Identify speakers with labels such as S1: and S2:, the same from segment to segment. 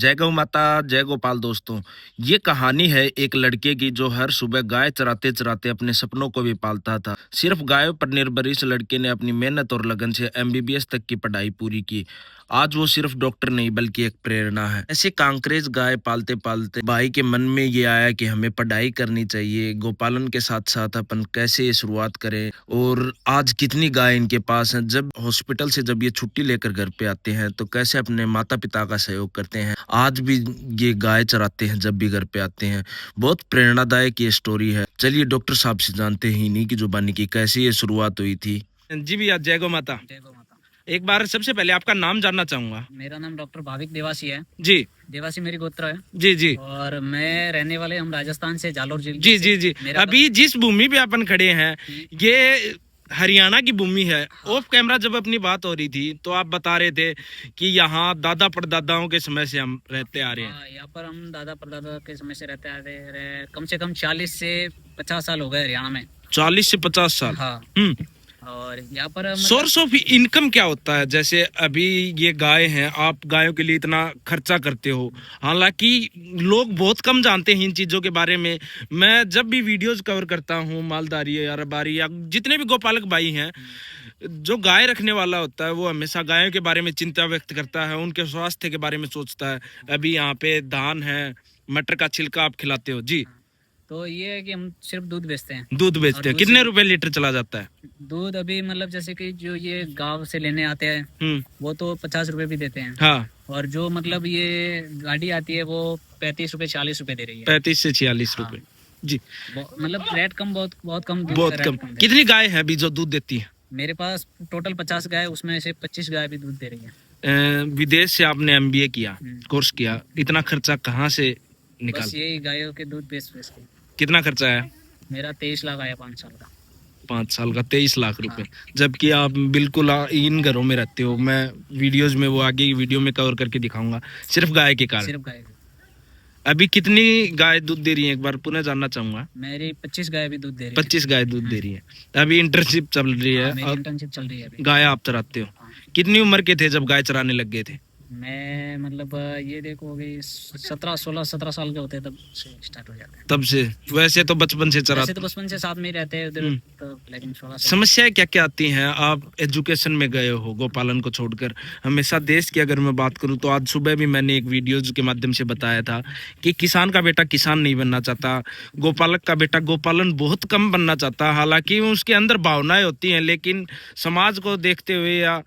S1: जय गौ माता, जय गोपाल दोस्तों। ये कहानी है एक लड़के की जो हर सुबह गाय चराते चराते अपने सपनों को भी पालता था। सिर्फ गायों पर निर्भर इस लड़के ने अपनी मेहनत और लगन से एमबीबीएस तक की पढ़ाई पूरी की। आज वो सिर्फ डॉक्टर नहीं बल्कि एक प्रेरणा है। ऐसे कांकरेज गाय पालते पालते भाई के मन में ये आया कि हमें पढ़ाई करनी चाहिए, गोपालन के साथ साथ अपन कैसे ये शुरुआत करें। और आज कितनी गाय इनके पास हैं। जब हॉस्पिटल से जब ये छुट्टी लेकर घर पे आते हैं तो कैसे अपने माता पिता का सहयोग करते हैं। आज भी ये गाय चराते हैं जब भी घर पे आते हैं। बहुत प्रेरणादायक ये स्टोरी है। चलिए डॉक्टर साहब से जानते हैं इन्हीं की जुबानी की कैसे ये शुरुआत हुई थी। जी भैया, जय गौ माता।
S2: जय गौ माता।
S1: एक बार सबसे पहले आपका नाम जानना चाहूंगा।
S2: मेरा नाम डॉक्टर भाविक देवासी है।
S1: जी
S2: देवासी मेरी गोत्र है।
S1: जी जी
S2: और मैं रहने वाले हम राजस्थान से, जालोर जिले
S1: जी
S2: से।
S1: जी जी
S2: मेरा
S1: अभी जिस भूमि पे अपन खड़े हैं ये हरियाणा की भूमि है।
S2: हाँ।
S1: ऑफ कैमरा जब अपनी बात हो रही थी तो आप बता रहे थे कि यहाँ दादा परदादाओं के समय से हम रहते आ रहे हैं।
S2: हाँ, यहाँ पर हम दादा परदादा के समय से रहते आ रहे, कम से कम 40 से 50 साल हो गए हरियाणा में।
S1: 40 से 50 साल।
S2: हाँ। और यहाँ पर
S1: सोर्स ऑफ इनकम क्या होता है? जैसे अभी ये गाय हैं, आप गायों के लिए इतना खर्चा करते हो, हालांकि लोग बहुत कम जानते हैं इन चीजों के बारे में। मैं जब भी वीडियोस कवर करता हूँ मालदारी या रबारी या जितने भी गोपालक भाई हैं, जो गाय रखने वाला होता है वो हमेशा गायों के बारे में चिंता व्यक्त करता है, उनके स्वास्थ्य के बारे में सोचता है। अभी यहाँ पे धान है, मटर का छिलका आप खिलाते हो जी।
S2: तो ये है कि हम सिर्फ दूध बेचते हैं।
S1: दूध बेचते हैं, कितने रुपए लीटर चला जाता है?
S2: दूध अभी मतलब जैसे कि जो ये गांव से लेने आते हैं वो तो 50 रुपए भी देते हैं।
S1: हाँ। और
S2: जो मतलब ये गाड़ी आती है वो 35 रुपए 40 रुपए दे रही है।
S1: 35 से 46 रुपए जी।
S2: मतलब रेट कम, बहुत कम।
S1: बहुत कम। कितनी गाय है अभी जो दूध देती है?
S2: मेरे पास टोटल 50 गाय, उसमें से 25 गाय भी दूध दे रही है।
S1: विदेश से आपने एमबीए किया, कोर्स किया, इतना खर्चा कहाँ से निकाल?
S2: बस यही गायों के दूध बेच बेच के।
S1: कितना खर्चा आया?
S2: मेरा 23 लाख आया 5 साल का।
S1: 5 साल का 23 लाख रुपए। जबकि आप बिल्कुल इन घरों में रहते हो। मैं वीडियोज में वो आगे की वीडियो में कवर करके दिखाऊंगा, सिर्फ गाय के कारण।
S2: सिर्फ गाय।
S1: अभी कितनी गाय दूध दे रही है एक बार पुनः जानना चाहूंगा।
S2: मेरी 25 गाय भी दूध दे रही है।
S1: 25 गाय दूध दे रही है। अभी इंटर्नशिप चल रही है।
S2: मेरी इंटर्नशिप चल रही है अभी।
S1: गाय आप चराते हो। कितनी उम्र के थे जब गाय चराने लग गए थे?
S2: मैं मतलब ये देखो हो गई 17 साल के होते हैं तब से स्टार्ट हो जाते हैं।
S1: तब से? वैसे तो बचपन से चरा?
S2: वैसे तो बचपन से साथ में ही रहते हैं उधर तो, लेकिन 16
S1: समस्याएं क्या क्या आती हैं? आप एजुकेशन में गए हो गोपालन को छोड़कर। हमेशा देश की अगर मैं बात करूं तो आज सुबह भी मैंने एक वीडियोज के माध्यम से बताया था कि किसान का बेटा किसान नहीं बनना चाहता, गोपालक का बेटा गोपालन बहुत कम बनना चाहता। हालांकि उसके अंदर भावनाएं होती हैं, लेकिन समाज को देखते हुए या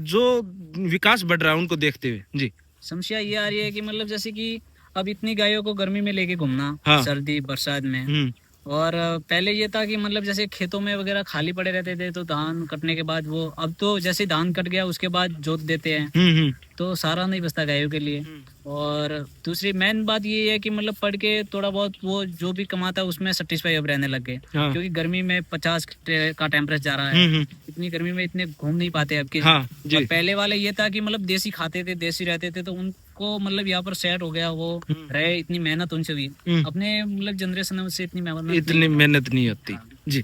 S1: जो विकास बढ़ रहा है उनको देखते हुए जी।
S2: समस्या ये आ रही है कि मतलब जैसे कि अब इतनी गायों को गर्मी में लेके घूमना,
S1: हाँ।
S2: सर्दी बरसात में। और पहले ये था कि मतलब जैसे खेतों में वगैरह खाली पड़े रहते थे तो धान कटने के बाद वो, अब तो जैसे धान कट गया उसके बाद जोत देते हैं तो सारा नहीं बचता गायों के लिए। और दूसरी मेन बात ये है कि मतलब पढ़ के थोड़ा बहुत वो जो भी कमाता है उसमें सेटिस्फाई अब रहने लग गए।
S1: हाँ।
S2: क्योंकि गर्मी में 50 का टेम्परेचर जा रहा है। इतनी गर्मी में इतने घूम नहीं पाते अब के।
S1: हाँ जी।
S2: पहले वाले ये था कि मतलब देसी खाते थे, देसी रहते थे, तो उनको मतलब यहाँ पर सेट हो गया, वो रहे। इतनी मेहनत उनसे हुई, अपने मतलब जनरेशन से इतनी
S1: मेहनत नहीं होती। हाँ। जी।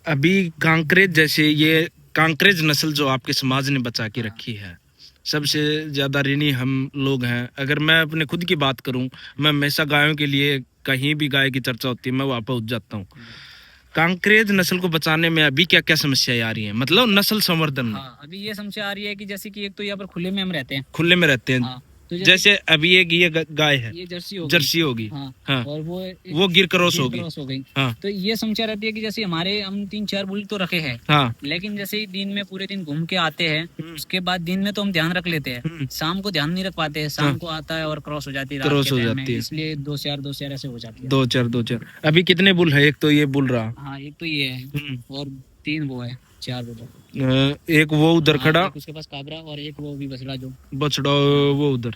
S1: अभी कांकरेज जैसे ये कांकरेज नस्ल जो आपके समाज ने बचा के रखी है, सबसे ज्यादा ऋणी हम लोग हैं। अगर मैं अपने खुद की बात करूं, मैं हमेशा गायों के लिए, कहीं भी गाय की चर्चा होती है मैं वहां पहुंच जाता हूं। कांकरेज नस्ल को बचाने में अभी क्या क्या समस्याएं आ रही हैं, मतलब नस्ल संवर्धन में?
S2: हाँ, अभी ये समस्या आ रही है कि जैसे कि एक तो यहाँ पर खुले में हम रहते हैं।
S1: खुले में रहते हैं।
S2: हाँ, तो
S1: जैसे अभी एक ये गाय है,
S2: ये जर्सी होगी।
S1: हाँ।
S2: हाँ। और वो
S1: गिर क्रॉस हो गई। हाँ।
S2: तो ये समस्या रहती है कि जैसे हमारे हम 3-4 बुल तो रखे हैं।
S1: हाँ।
S2: लेकिन जैसे ही दिन में पूरे दिन घूम के आते हैं, उसके बाद दिन में तो हम ध्यान रख लेते हैं, शाम को ध्यान नहीं रख पाते हैं। शाम को आता है और क्रॉस हो जाती है, इसलिए 2-4 ऐसे हो जाती है।
S1: 2-4 अभी कितने बुल है? एक तो ये बुल रहा।
S2: हाँ, एक तो ये है और 3 वो है, 4 बुल।
S1: एक वो उधर खड़ा,
S2: उसके पास काबरा, और एक वो भी
S1: बछड़ा वो उधर।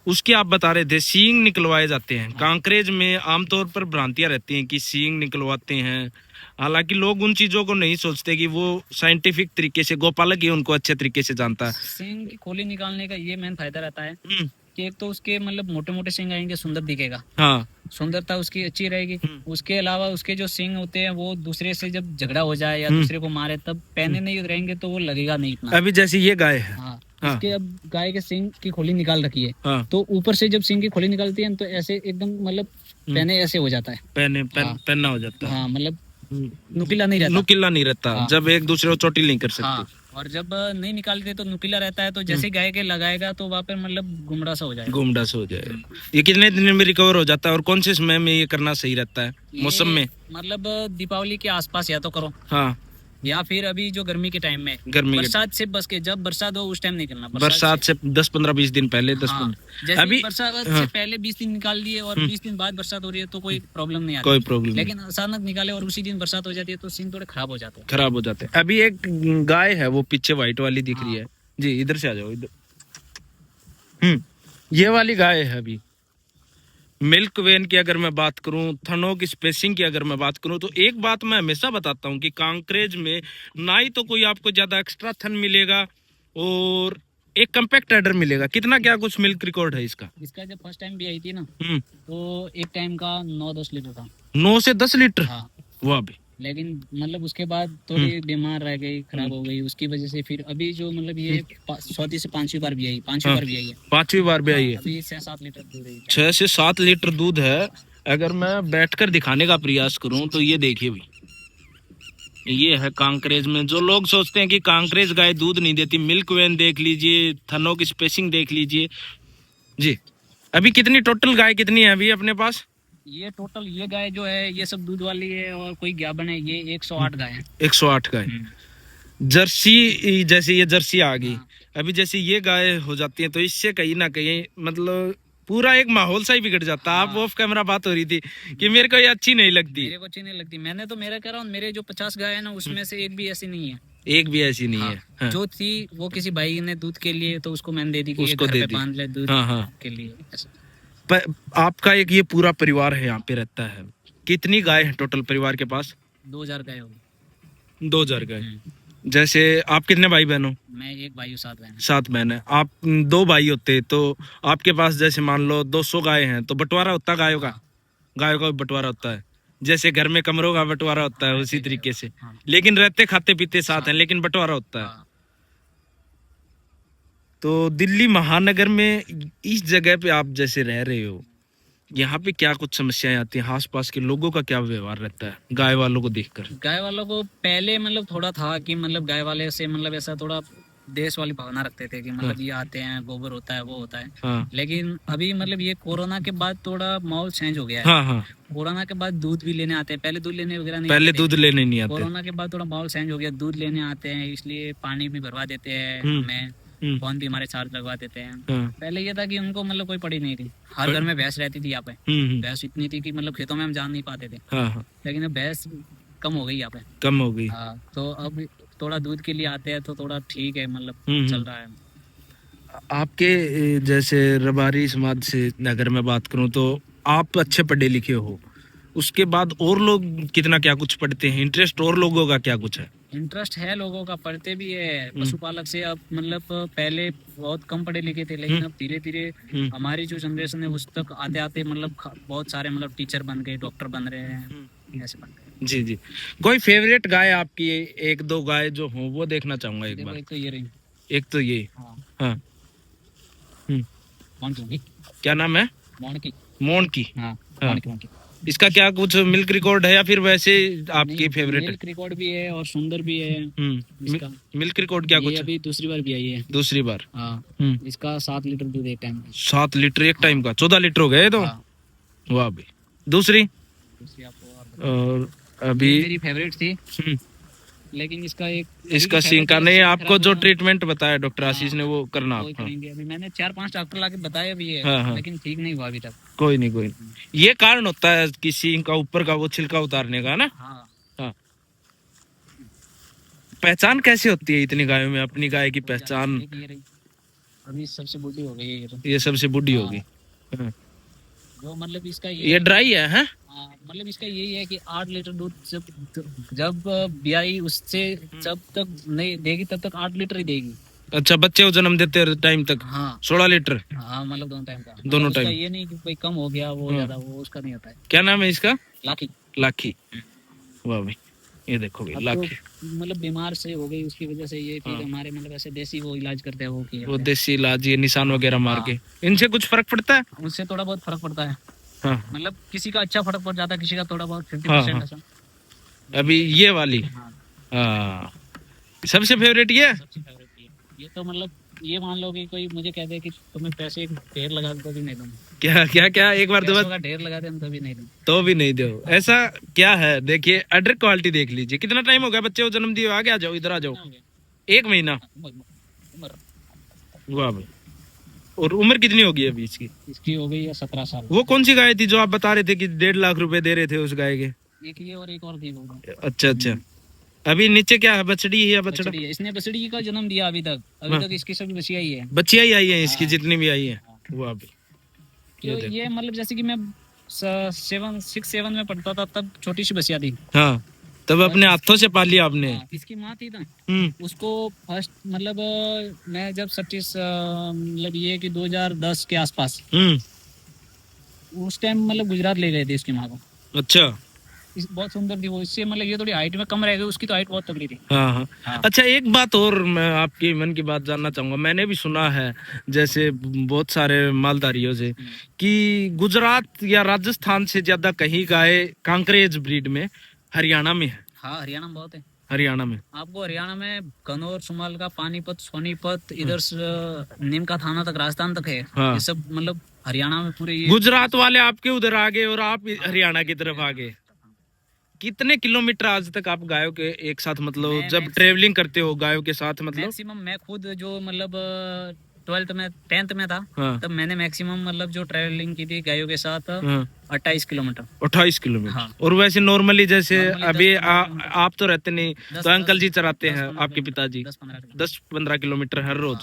S1: उसके आप बता रहे थे सींग निकलवाए जाते हैं। कांकरेज में आमतौर पर भ्रांतियां रहती हैं कि सींग निकलवाते हैं। हालांकि लोग उन चीजों को नहीं सोचते कि वो साइंटिफिक तरीके से, गोपालक ही उनको अच्छे तरीके से जानता है।
S2: सींग की खोली निकालने का ये मेन फायदा रहता है कि एक तो उसके मतलब मोटे मोटे सींग आएंगे, सुंदर दिखेगा।
S1: हाँ।
S2: सुंदरता उसकी अच्छी रहेगी। उसके अलावा उसके जो सींग होते हैं वो दूसरे से जब झगड़ा हो जाए या दूसरे को मारे तब पहने नहीं रहेंगे तो वो लगेगा नहीं इतना।
S1: अभी जैसे ये गाय है,
S2: हाँ,
S1: हाँ।
S2: इसके अब गाय के सींग की खोली निकाल रखी है,
S1: हाँ।
S2: तो ऊपर से जब सींग की खोली निकलती है तो ऐसे एकदम मतलब पहने ऐसे हो जाता है। हाँ।
S1: पहनना हो जाता है।
S2: हाँ मतलब नुकीला नहीं रहता।
S1: नुकीला नहीं रहता,
S2: हाँ।
S1: जब एक दूसरे को चोटिल नहीं कर सकते।
S2: हाँ, और जब नहीं निकालते तो नुकीला रहता है, तो जैसे गाय के लगाएगा तो वहाँ पे मतलब गुमड़ा सा हो जाएगा।
S1: गुमडा से हो जाएगा। ये कितने दिन में रिकवर हो जाता है और कौन से समय में ये करना सही रहता है, मौसम
S2: ये
S1: में?
S2: मतलब दीपावली के आसपास या तो करो,
S1: हाँ,
S2: या फिर अभी जो गर्मी के टाइम में,
S1: गर्मी के
S2: बरसात से बस के, जब बरसात हो उस टाइम नहीं करना।
S1: बरसात से 10-15-20 दिन पहले, 10
S2: हाँ,
S1: 15
S2: जैसे
S1: अभी
S2: बरसात
S1: हाँ।
S2: से पहले 20 दिन निकाल दिए और 20 दिन बाद बरसात हो रही है तो कोई प्रॉब्लम नहीं आती।
S1: कोई प्रॉब्लम नहीं,
S2: लेकिन अचानक निकाले और उसी दिन बरसात हो जाती है तो सीन थोड़े खराब हो जाते हैं।
S1: खराब हो जाते हैं। अभी एक गाय है वो पीछे व्हाइट वाली दिख रही
S2: हाँ।
S1: है जी, इधर से आ जाओ इधर। ये वाली गाय है अभी। मिल्क वेन की अगर मैं बात करूं, थनों की स्पेसिंग की अगर मैं बात करूं, तो एक बात मैं हमेशा बताता हूं कि कांकरेज में ना ही तो कोई आपको ज्यादा एक्स्ट्रा थन मिलेगा और एक कम्पैक्ट एडर मिलेगा। कितना क्या कुछ मिल्क रिकॉर्ड है इसका?
S2: इसका जब फर्स्ट टाइम भी आई थी ना,
S1: हम्म
S2: तो एक टाइम का 9-10 लीटर था।
S1: 9 से 10 लीटर?
S2: हाँ,
S1: वाह भी।
S2: लेकिन मतलब उसके बाद थोड़ी बीमार रह गई, खराब हो गई, उसकी वजह से फिर अभी जो मतलब ये चौथी से पांचवी बार भी आई, पांचवी बार भी आई है।
S1: 5वीं बार भी आई है।
S2: अभी 6-7 लीटर दूध है।
S1: 6 से 7 लीटर दूध है। अगर मैं बैठकर दिखाने का प्रयास करूं तो ये देखिए भाई, ये है कांकरेज में। जो लोग सोचते हैं कि कांकरेज गाय दूध नहीं देती, मिल्क वेन देख लीजिए, थनों की स्पेसिंग देख लीजिए जी। अभी कितनी टोटल गाय कितनी है अभी अपने पास?
S2: ये टोटल ये गाय जो है ये सब दूध वाली है और कोई गाभन है, ये 108 गाय है।
S1: 108 गाय। जर्सी, जैसे ये जर्सी आ गई,
S2: हाँ।
S1: अभी जैसे ये गाय हो जाती है तो इससे कहीं ना कहीं मतलब पूरा एक माहौल सा ही बिगड़ जाता है। आप ऑफ कैमरा बात हो रही थी कि मेरे को ये अच्छी नहीं लगती।
S2: मेरे को अच्छी नहीं लगती। मैंने तो मेरा कह रहा हूँ, मेरे जो 50 गाय है ना उसमें से एक भी ऐसी नहीं है।
S1: एक भी ऐसी नहीं
S2: हाँ।
S1: है। हाँ।
S2: जो थी वो किसी भाई ने दूध के लिए तो उसको मैंने दे दी कि ये
S1: उसको
S2: घर
S1: दे
S2: पे
S1: दी।
S2: बांध ले दूध
S1: हाँ, हाँ।
S2: के लिए।
S1: आपका एक ये पूरा परिवार है यहाँ पे रहता है, कितनी गाय है टोटल परिवार के पास?
S2: 2000 गाय होगी।
S1: 2000 गाय। जैसे आप कितने भाई बहन हो?
S2: मैं एक भाई हूँ, 7 बहन।
S1: 7 बहन है। आप 2 भाई होते तो आपके पास जैसे मान लो 200 गाय हैं तो बंटवारा होता गायों का? गायों का बंटवारा होता है, जैसे घर में कमरों का बंटवारा होता है उसी तरीके से। लेकिन रहते खाते पीते साथ हैं, लेकिन बंटवारा होता है। तो दिल्ली महानगर में इस जगह पे आप जैसे रह रहे हो, यहाँ पे क्या कुछ समस्याएं आती हैं? आसपास के लोगों का क्या व्यवहार रहता है गाय वालों को देखकर?
S2: गाय वालों को पहले मतलब थोड़ा था कि मतलब गाय वाले से मतलब ऐसा थोड़ा देश वाली भावना रखते थे कि मतलब ये आते हैं, गोबर होता है, वो होता है।
S1: हाँ।
S2: लेकिन अभी मतलब ये कोरोना के बाद थोड़ा माहौल चेंज हो गया है।
S1: हाँ, हाँ।
S2: कोरोना के बाद दूध भी लेने आते हैं, पहले दूध लेने वगैरह नहीं
S1: पहले
S2: आते थे।
S1: दूध लेने नहीं आते।
S2: कोरोना के बाद थोड़ा माहौल चेंज हो गया, दूध लेने आते हैं, इसलिए पानी भी भरवा देते हैं हमें, फोन भी हमारे चार्ज लगवा देते हैं।
S1: हाँ।
S2: पहले ये था कि उनको मतलब कोई पड़ी नहीं थी, हर घर में भैंस रहती थी यहाँ पे। भैंस इतनी थी कि मतलब खेतों में हम जा नहीं पाते थे।
S1: हाँ, हाँ।
S2: लेकिन अब भैंस कम हो गई यहाँ पे।
S1: कम हो गई।
S2: हाँ, तो अब थोड़ा दूध के लिए आते हैं तो थोड़ा ठीक है, मतलब चल रहा है।
S1: आपके जैसे रबारी समाज से अगर मैं बात करूं तो आप अच्छे पढ़े लिखे हो, उसके बाद और लोग कितना क्या कुछ पढ़ते हैं? इंटरेस्ट और लोगों का क्या कुछ है?
S2: इंटरेस्ट है लोगों का, पढ़ते भी है पशुपालक से। अब मतलब पहले बहुत कम पढ़े लिखे थे, लेकिन अब धीरे धीरे हमारी जो जनरेशन है उस तक आते आते मतलब बहुत सारे मतलब टीचर बन गए, डॉक्टर बन रहे हैं, ऐसे बन गए।
S1: जी जी। कोई फेवरेट गाय आपकी, एक दो गाय जो हो वो देखना चाहूंगा एक बार।
S2: एक तो ये रही।
S1: एक तो ये।
S2: हाँ।
S1: हाँ।
S2: मोंकी।
S1: क्या नाम है?
S2: मोंकी।
S1: मोंकी।
S2: हाँ,
S1: हाँ।
S2: मोंकी।
S1: इसका क्या कुछ मिल्क रिकॉर्ड है या फिर वैसे आपकी फेवरेट है?
S2: मिल्क रिकॉर्ड भी है और सुंदर भी है। इसका
S1: मिल्क रिकॉर्ड क्या कुछ?
S2: अभी दूसरी बार भी आई है।
S1: दूसरी बार?
S2: हाँ। इसका 7 लीटर दूध एक टाइम।
S1: 7 लीटर एक टाइम का? 14 लीटर हो गए तो। वाह भाई। दूसरी और अभी
S2: मेरी फेवरेट थी, लेकिन
S1: इसका सींग का नहीं, आपको जो ट्रीटमेंट बताया डॉक्टर आशीष ने वो करना आप।
S2: करेंगे। अभी मैंने 4-5 डॉक्टर लाके बताया भी है।
S1: हाँ, हाँ।
S2: लेकिन ठीक नहीं हुआ अभी तक।
S1: कोई नहीं। ये कारण होता है कि सींग का ऊपर का वो छिलका उतारने का ना।
S2: हाँ।
S1: हाँ। पहचान कैसे होती है इतनी गायों में? अपनी गाय की पहचान
S2: अभी सबसे बूढ़ी हो गई है
S1: ये सबसे बूढ़ी होगी।
S2: जो मतलब इसका
S1: ये ड्राई है, हैं?
S2: मतलब इसका यही है कि 8 लीटर दूध जब ब्याई उससे जब तक नहीं देगी तब तक 8 लीटर ही देगी।
S1: अच्छा, बच्चे को जन्म देते टाइम तक?
S2: हाँ।
S1: 16 लीटर?
S2: हाँ, मतलब दोनों टाइम का।
S1: दोनों टाइम।
S2: ये नहीं कि कोई कम हो गया वो ज्यादा, वो उसका नहीं होता है।
S1: क्या नाम है इसका?
S2: लाखी।
S1: लाखी। वाह भाई। ये देखो भाई
S2: अब
S1: लाख
S2: तो मतलब बीमार से हो गई उसकी वजह से, ये फिर हमारे मतलब ऐसे देसी वो इलाज करते हैं वो किए
S1: वो
S2: होते हैं।
S1: देसी इलाज, ये निशान वगैरह मार
S2: हाँ।
S1: के, इनसे कुछ फर्क पड़ता है?
S2: उससे थोड़ा बहुत फर्क पड़ता है,
S1: हाँ
S2: मतलब किसी का अच्छा फर्क पड़ जाता है, किसी का थोड़ा बहुत 50%
S1: हाँ।
S2: ऐसा।
S1: अभी ये वाली,
S2: हाँ
S1: हाँ, सबसे फेवरेट ये है?
S2: सबसे फेवरेट ये तो मतलब ये मान लो कि कोई मुझे कह दे कि तुम्हें पैसे ढेर लगा दो तो भी नहीं दूंगा,
S1: क्या क्या क्या, एक बार
S2: पैसों
S1: दोबारा,
S2: का ढेर लगा दे हम तो भी नहीं दूंगा।
S1: तो भी नहीं दो? ऐसा क्या है? देखिए अडर क्वालिटी देख लीजिए, कितना टाइम हो गया बच्चे को जन्म दिए? आगे आ जाओ, इधर आ जाओ।
S2: कितना हो गया?
S1: 1 महीना?
S2: उम्र
S1: वाह भाई। और उम्र कितनी होगी अभी इसकी?
S2: इसकी हो गई है 17 साल।
S1: वो कौन सी गाय थी जो आप बता रहे थे कि 1.5 लाख रुपए दे रहे थे उस गाय के?
S2: एक ये और एक और थी वो।
S1: अच्छा अच्छा। अभी नीचे क्या है, बछड़ी है या बछड़ा?
S2: बछड़ी है, इसने बछड़ी का जन्म दिया अभी तक, अभी
S1: हाँ।
S2: तक इसकी सभी बछिया ही है।
S1: बच्चियां ही आई है इसकी,
S2: हाँ।
S1: जितनी भी आई है? वाह भाई।
S2: तो ये मतलब जैसे कि मैं 6-7 में पढ़ता था तब छोटी सी बछिया थी।
S1: हाँ, तब अपने हाथों से पाली आपने?
S2: हाँ, इसकी माँ थी ना,
S1: हम्म।
S2: उसको फर्स्ट मतलब मैं जब 26 मतलब ये कि 2010 के आसपास उस टाइम मतलब गुजरात ले गए थे इसकी माँ को।
S1: अच्छा।
S2: बहुत सुंदर थी वो, इससे मतलब ये थोड़ी हाइट में कम रह गई, उसकी तो हाइट बहुत तगड़ी थी।
S1: हाँ हाँ।
S2: हाँ।
S1: अच्छा, एक बात और मैं आपकी मन की बात जानना चाहूंगा। मैंने भी सुना है जैसे बहुत सारे मालधारियों से कि गुजरात या राजस्थान से ज्यादा कहीं गाय कांकरेज ब्रीड में हरियाणा में है।
S2: हाँ हरियाणा में बहुत है।
S1: हरियाणा में?
S2: आपको हरियाणा में कन्नौर, सुमालका, पानीपत, सोनीपत, इधर नीमका थाना तक, राजस्थान तक है।
S1: हाँ।
S2: ये सब मतलब हरियाणा में पूरे ये।
S1: गुजरात वाले आपके उधर आ गए और आप हरियाणा की तरफ आ गए। कितने किलोमीटर आज तक आप गायों के एक साथ, मतलब जब ट्रेवलिंग करते हो गायों के साथ, मतलब?
S2: मैक्सिमम मैं खुद जो मतलब 12th में 10th में था,
S1: हाँ।
S2: तब मैंने मैक्सिमम मतलब जो ट्रेवलिंग की थी गायों के साथ
S1: हाँ।
S2: 28 किलोमीटर।
S1: 28 किलोमीटर।
S2: हाँ।
S1: और वैसे नॉर्मली जैसे
S2: Normally
S1: अभी
S2: 10-15 किलोमीटर।
S1: आप तो रहते नहीं, तो अंकल जी चराते हैं आपके पिताजी?
S2: 10-15
S1: 10-15 किलोमीटर हर रोज?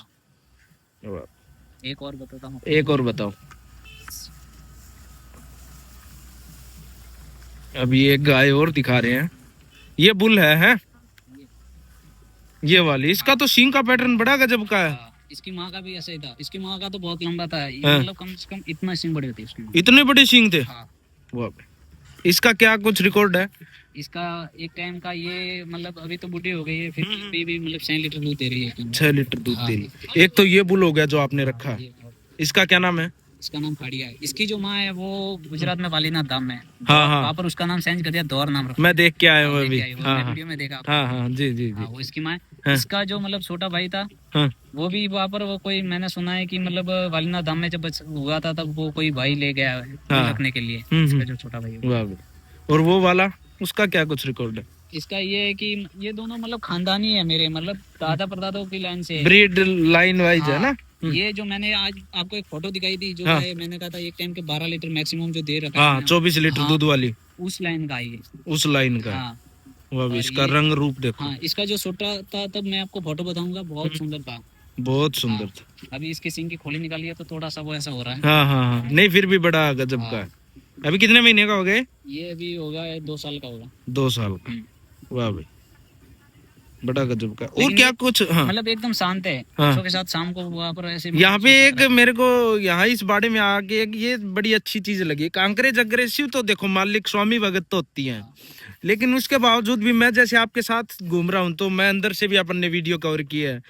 S2: एक और बताता हूँ।
S1: एक और बताओ। अभी एक गाय और दिखा रहे हैं, ये बुल है? ये वाली, इसका तो सींग का पैटर्न बड़ा गजब का है।
S2: हाँ, इसकी माँ का भी ऐसा ही था, इसकी माँ का तो बहुत लंबा था,
S1: हाँ।
S2: मतलब कम से कम इतना सींग बड़ी होती है उसकी माँ।
S1: इतने बड़े सींग थे?
S2: हाँ।
S1: वाह। इसका क्या कुछ रिकॉर्ड है?
S2: इसका एक टाइम का ये मतलब अभी तो बूढ़ी हो गई है, फिर भी मतलब 6 लीटर दूध दे रही है।
S1: 6 लीटर दूध दे रही। एक तो ये बुल हो गया जो आपने रखा है, इसका क्या नाम है?
S2: इसका नाम फाड़िया है। इसकी जो माँ है वो गुजरात में वालीनाथ धाम में।
S1: हाँ हाँ।
S2: वहाँ पर उसका नाम चेंज कर दिया, दौर नाम रखा।
S1: मैं देख के आया हूँ अभी। हाँ
S2: वीडियो में देखा।
S1: हाँ हाँ, जी जी जी।
S2: वो इसकी माँ है।
S1: हाँ।
S2: इसका जो मतलब छोटा भाई था,
S1: हाँ।
S2: वो भी वहाँ पर वो कोई मैंने सुना है कि मतलब वालीनाथ धाम में जब हुआ था तब वो कोई भाई ले गया है रखने के लिए, इसका जो छोटा भाई है।
S1: वाह। और वो वाला, उसका क्या कुछ रिकॉर्ड है?
S2: इसका ये है कि ये दोनों मतलब खानदानी है मेरे, मतलब दादा परदादों की लाइन से,
S1: ब्रीड लाइन वाइज है ना?
S2: ये जो मैंने आज आपको एक फोटो दिखाई थी, जो है मैंने कहा था एक टाइम के 12 लीटर मैक्सिमम जो दे रखा है।
S1: हाँ, 24 लीटर दूध वाली,
S2: उस लाइन का ये।
S1: उस लाइन का।
S2: हाँ।
S1: वाह, इसका रंग रूप देखो।
S2: हाँ, इसका जो छोटा था तब मैं आपको फोटो बताऊंगा, बहुत सुंदर था।
S1: बहुत सुंदर था।
S2: अभी इसकी सींग की खोली निकाली है तो थोड़ा सा वो ऐसा हो रहा है।
S1: हाँ हाँ हाँ, नहीं फिर भी बड़ा गजब का है। अभी कितने महीने का हो गए?
S2: ये अभी होगा 2 साल का होगा।
S1: 2 साल का। वाह भाई, बड़ा गजब का। और क्या कुछ? हाँ,
S2: मतलब एकदम शांत है।
S1: हाँ।
S2: बच्चों के साथ शाम को वहाँ पर ऐसे
S1: यहाँ पे एक मेरे को यहाँ इस बाड़े में आके एक ये बड़ी अच्छी चीज लगी, कांकरेज अग्रेसिव तो देखो मालिक स्वामी भगत तो होती हैं, लेकिन उसके बावजूद भी मैं जैसे आपके साथ घूम रहा हूँ तो मैं अंदर से भी अपन ने वीडियो कवर किया है,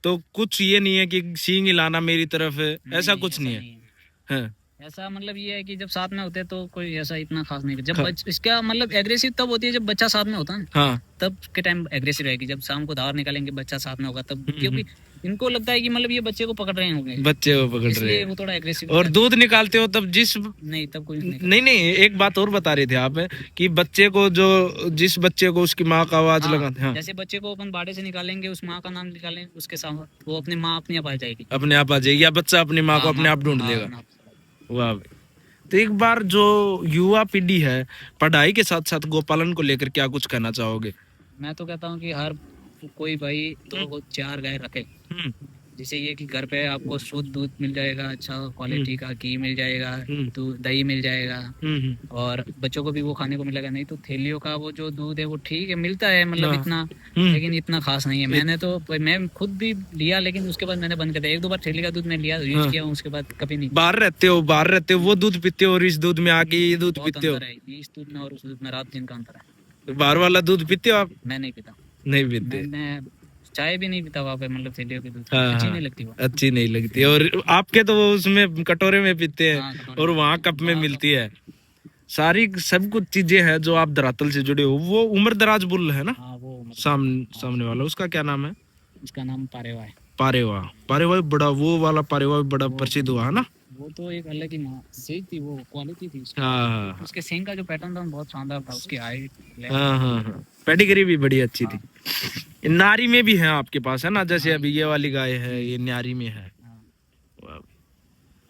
S1: तो कुछ ये नहीं है कि सींग हिलाना मेरी तरफ है, ऐसा कुछ नहीं है। हाँ।
S2: ऐसा मतलब ये है कि जब साथ में होते तो कोई ऐसा इतना खास नहीं। जब इसका मतलब एग्रेसिव तब होती है जब बच्चा साथ में होता है।
S1: हाँ।
S2: तब के टाइम एग्रेसिव रहेगी, जब शाम को धार निकालेंगे बच्चा साथ में होगा तब, क्योंकि इनको लगता है कि मतलब ये बच्चे को पकड़ रहे होंगे,
S1: बच्चे को पकड़ रहे हैं,
S2: वो थोड़ा एग्रेसिव।
S1: और दूध निकालते हो तब
S2: नहीं तब कोई
S1: नहीं, एक बात और बता रहे थे आप कि बच्चे को जिस बच्चे को उसकी माँ का आवाज लगाते हैं,
S2: जैसे बच्चे को अपन बाड़े से निकालेंगे, उस माँ का नाम निकालेंगे उसके साथ, वो अपनी माँ अपने आप आ जाएगी,
S1: अपने आप आ जाएगी, या बच्चा अपनी माँ को अपने आप ढूंढ लेगा। वाह। तो एक बार जो युवा पीढ़ी है पढ़ाई के साथ साथ गोपालन को लेकर क्या कुछ कहना चाहोगे? मैं
S2: तो कहता हूँ कि हर कोई भाई तो 4 गाय रखे, जिससे ये कि घर पे आपको शुद्ध दूध मिल जाएगा, अच्छा क्वालिटी का घी मिल जाएगा, दही मिल जाएगा, और बच्चों को भी वो खाने को मिलेगा। नहीं तो थैलियों का वो जो दूध है वो ठीक है मिलता है, मतलब इतना, लेकिन इतना खास नहीं है। मैं खुद भी लिया, लेकिन उसके बाद मैंने बंद कर दिया। 1-2 बार थैली का दूध मैं लिया, यूज किया, उसके बाद कभी नहीं।
S1: बाहर रहते हो वो दूध पीते हो और इस दूध में आके ये दूध पीते हो?
S2: इस दूध में और उस दूध में रात दिन का अंतर है।
S1: बाहर वाला दूध पीते हो आप?
S2: मैं नहीं पीता,
S1: नहीं पीते?
S2: मैं चाय भी नहीं पीता वहाँ पे, मतलब थैलियों की दूध
S1: हाँ
S2: अच्छी
S1: हाँ,
S2: नहीं लगती वो।
S1: अच्छी नहीं लगती। और आपके तो वो उसमें कटोरे में पीते हैं
S2: हाँ, कटोरे
S1: और
S2: में।
S1: वहाँ कप में
S2: वहाँ
S1: मिलती है। सारी सब कुछ चीजें हैं जो आप धरातल से जुड़े हो। वो उमर दराज बुल है ना,
S2: हाँ वो मतलब
S1: सामने वाला, उसका क्या नाम है?
S2: उसका नाम पारेवा है।
S1: पारेवा। पारेवा भी बड़ा, वो वाला पारेवा भी बड़ा
S2: वो
S1: प्रसिद्ध हुआ है ना।
S2: वो तो एक अलग ही सीख थी, वो क्वालिटी थी उसकी।
S1: हाँ हाँ
S2: उसके सींग का जो पैटर्न था बहुत शानदार था, उसकी हाइट
S1: हाँ हाँ हाँ, पेडिग्री भी बड़ी अच्छी थी। नारी में भी है आपके पास है ना, जैसे
S2: हाँ,
S1: अभी ये वाली गाय है, ये नारी में है।
S2: हाँ।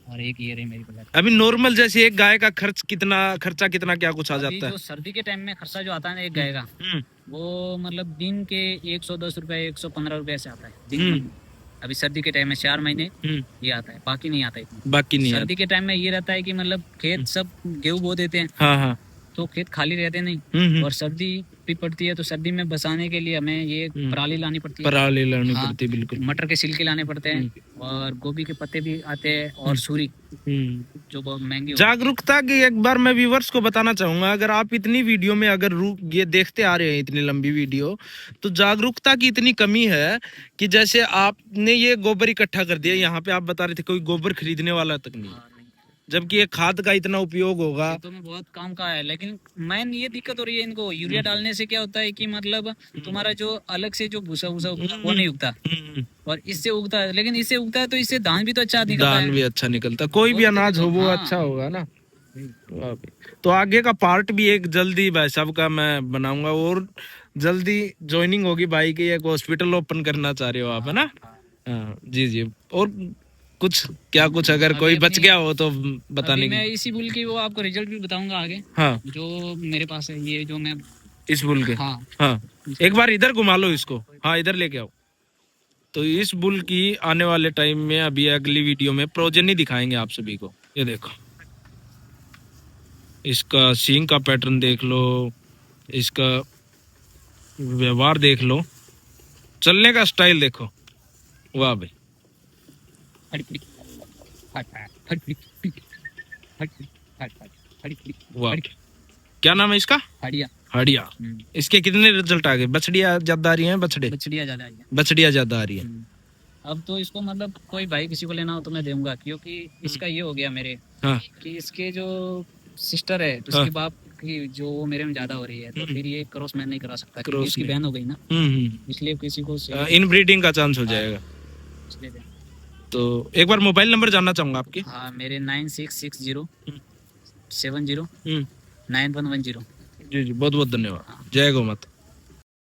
S2: और एक ये रही मेरी ब्लैक।
S1: अभी नॉर्मल जैसे एक गाय का खर्चा कितना क्या कुछ आ
S2: अभी
S1: जाता है?
S2: जो सर्दी के टाइम में खर्चा जो आता है ना एक गाय का,
S1: हम्म
S2: वो मतलब दिन के 110 रुपए 115 रुपए से आता है दिन
S1: हम्म
S2: में। अभी सर्दी के टाइम में 4 महीने
S1: हम्म,
S2: ये आता है, बाकी नहीं आता इतना।
S1: बाकी नहीं
S2: सर्दी के टाइम में ये रहता है कि मतलब खेत सब गेहूं बो देते हैं,
S1: हाँ हाँ
S2: तो खेत खाली रहते नहीं।
S1: हम्म,
S2: और सर्दी भी पड़ती है, तो सर्दी में बसाने के लिए हमें ये पराली लानी पड़ती है।
S1: पराली लानी
S2: हाँ,
S1: पड़ती है, बिल्कुल।
S2: मटर के छिलके लाने पड़ते हैं, और गोभी के पत्ते भी आते हैं, और सूरी जो बहुत महंगी होती है।
S1: जागरूकता की एक बार मैं व्यूवर्स को बताना चाहूंगा, अगर आप इतनी वीडियो में अगर ये देखते आ रहे हैं इतनी लंबी वीडियो, तो जागरूकता की इतनी कमी है कि जैसे आपने ये गोबर इकट्ठा कर दिया, यहाँ पे आप बता रहे थे कोई गोबर खरीदने वाला तक नहीं,
S2: हाँ, नहीं।
S1: जबकि ये खाद का इतना उपयोग होगा।
S2: खेतों में बहुत काम का है, लेकिन मेन ये दिक्कत हो रही है इनको। यूरिया डालने से क्या होता है कि मतलब तुम्हारा जो अलग से जो भूसा भूसा उगता है, वो नहीं उगता, और इससे उगता है। लेकिन इससे उगता है तो इससे धान भी तो अच्छा निकलता
S1: दान
S2: है।
S1: भी अच्छा निकलता, कोई भी
S2: वो
S1: अनाज हो वो
S2: हाँ।
S1: अच्छा होगा ना। वाह भाई। तो आगे का पार्ट भी एक जल्दी भाई साहब का मैं बनाऊंगा, और जल्दी ज्वाइनिंग होगी भाई की, एक हॉस्पिटल ओपन करना चाह रहे हो आप, है ना? हाँ जी जी। और कुछ क्या कुछ अगर कोई बच गया हो तो बताने
S2: अभी मैं
S1: की।
S2: इसी बुल की वो आपको रिजल्ट भी बताऊंगा आगे,
S1: हाँ,
S2: जो मेरे पास है, ये जो मैं।
S1: इस बुल के।
S2: हाँ,
S1: हाँ, एक बार इधर घुमा लो इसको, हाँ इधर लेके आओ। तो इस बुल की आने वाले टाइम में अभी अगली वीडियो में प्रोजेनी दिखाएंगे आप सभी को। ये देखो, इसका सींग का पैटर्न देख लो, इसका व्यवहार देख लो, चलने का स्टाइल देखो। वाह भाई, वाह। क्या नाम है इसका?
S2: हड़िया।
S1: हड़िया। इसके कितने रिजल्ट आ गए? बछड़िया ज्यादा आ रही हैं?
S2: बछड़िया ज्यादा आई है।
S1: बछड़िया ज्यादा आ रही है।
S2: अब तो इसको मतलब कोई भाई किसी को लेना हो तो मैं दूंगा, क्योंकि इसका ये हो गया मेरे
S1: हाँ
S2: कि इसके जो सिस्टर है, तो
S1: हाँ।
S2: उसके बाप की जो वो मेरे में ज्यादा हो रही है, तो फिर ये क्रॉस मैं नहीं करा सकता, क्योंकि
S1: क्रॉस
S2: इसकी
S1: नहीं।
S2: बहन हो गई ना, इसलिए किसी को
S1: इन ब्रीडिंग का चांस हो जाएगा।
S2: इसलिए दे।
S1: तो एक बार मोबाइल नंबर जानना चाहूंगा आपके।
S2: हाँ, मेरे 9660 70
S1: हम्म,
S2: 9110।
S1: जी जी, बहुत बहुत धन्यवाद। जय गौ माता।